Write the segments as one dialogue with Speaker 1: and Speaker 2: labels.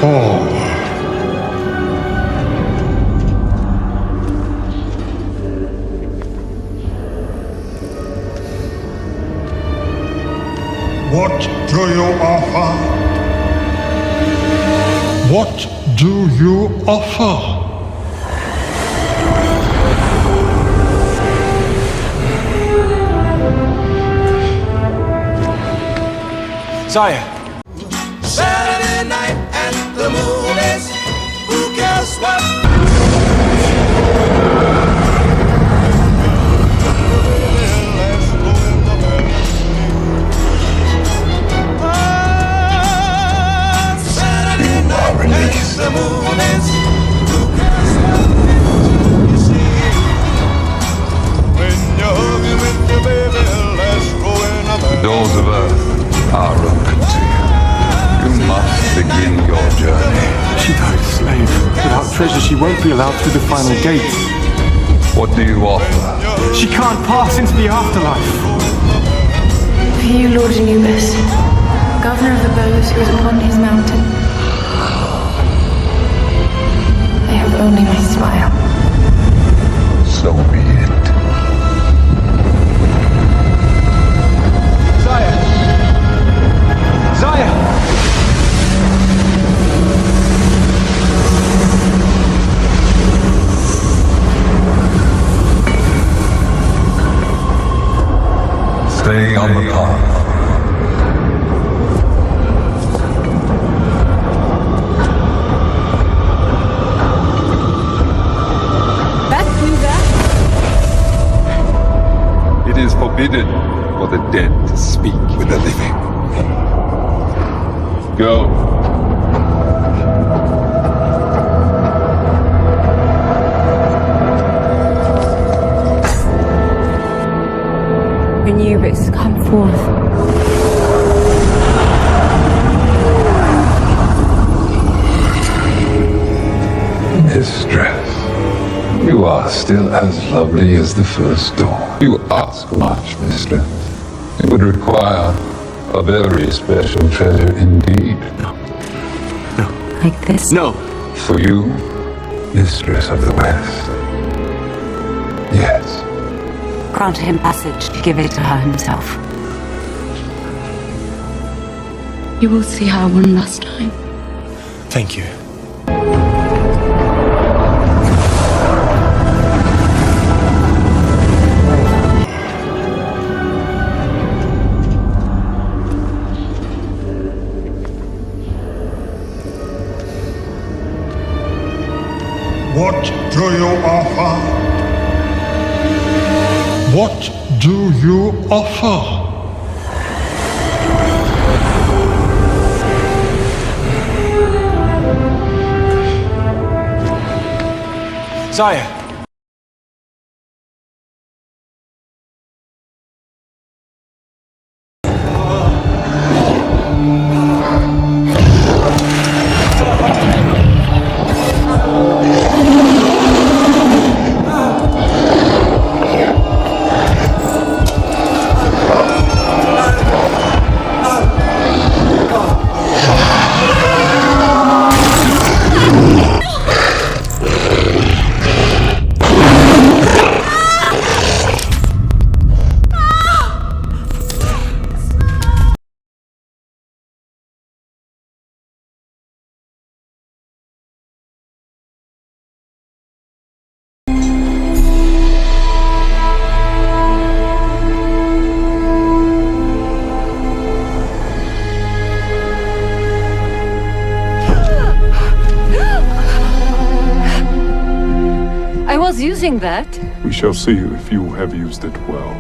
Speaker 1: forward. What do you offer? What do you offer?
Speaker 2: Sire.
Speaker 3: Saturday night at the movies. Who cares what?
Speaker 1: Release.
Speaker 3: The movies. Who cares what you see? When you're hugging with your baby, let's go in a bed.
Speaker 4: The doors of earth are open to you. You must begin your journey.
Speaker 2: She died a slave. Without treasure, she won't be allowed through the final gate.
Speaker 4: What do you offer?
Speaker 2: She can't pass into the afterlife.
Speaker 5: For you, Lord Anubis, governor of the bows who is upon his mountain, I have only my smile.
Speaker 4: So be it.
Speaker 2: Sire! Sire!
Speaker 4: Stay on the path. It is forbidden for the dead to speak with the living. Go.
Speaker 5: Anubis, come forth.
Speaker 4: Mistress, you are still as lovely as the first dawn. You ask much, mistress. It would require a very special treasure indeed.
Speaker 5: Like this?
Speaker 2: No.
Speaker 4: For you, mistress of the West. Yes.
Speaker 5: Grant him passage to give it to her himself. You will see her one last time.
Speaker 2: Thank you.
Speaker 1: What do you offer? What do you offer?
Speaker 2: Sire.
Speaker 5: I was using that.
Speaker 6: We shall see if you have used it well.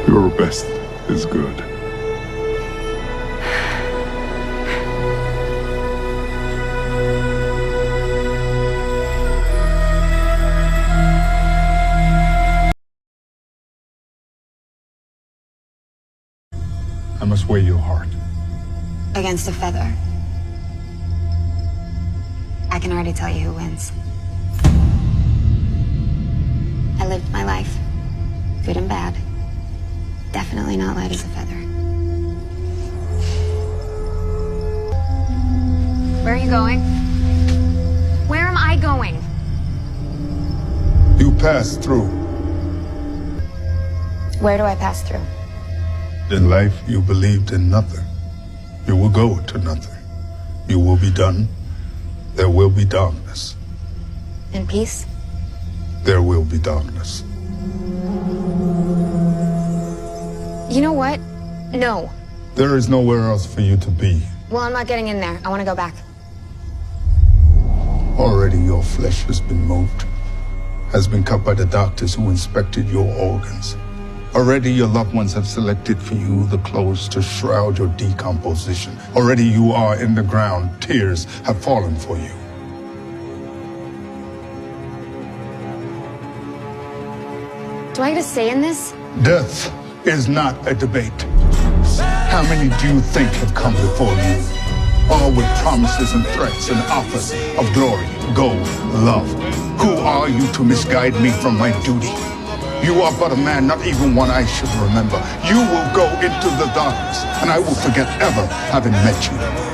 Speaker 6: Your best is good. I must weigh your heart.
Speaker 7: Against a feather. I can already tell you who wins. I lived my life. Good and bad. Definitely not light as a feather. Where are you going? Where am I going?
Speaker 6: You pass through.
Speaker 7: Where do I pass through?
Speaker 6: In life, you believed in nothing. You will go to nothing. You will be done. There will be darkness.
Speaker 7: In peace?
Speaker 6: There will be darkness.
Speaker 7: You know what? No.
Speaker 6: There is nowhere else for you to be.
Speaker 7: Well, I'm not getting in there. I want to go back.
Speaker 6: Already your flesh has been moved, has been cut by the doctors who inspected your organs. Already your loved ones have selected for you the clothes to shroud your decomposition. Already you are in the ground. Tears have fallen for you.
Speaker 7: Do I get a say in this?
Speaker 6: Death is not a debate. How many do you think have come before you? All with promises and threats and offers of glory, gold, love. Who are you to misguide me from my duty? You are but a man, not even one I should remember. You will go into the darkness, and I will forget ever having met you.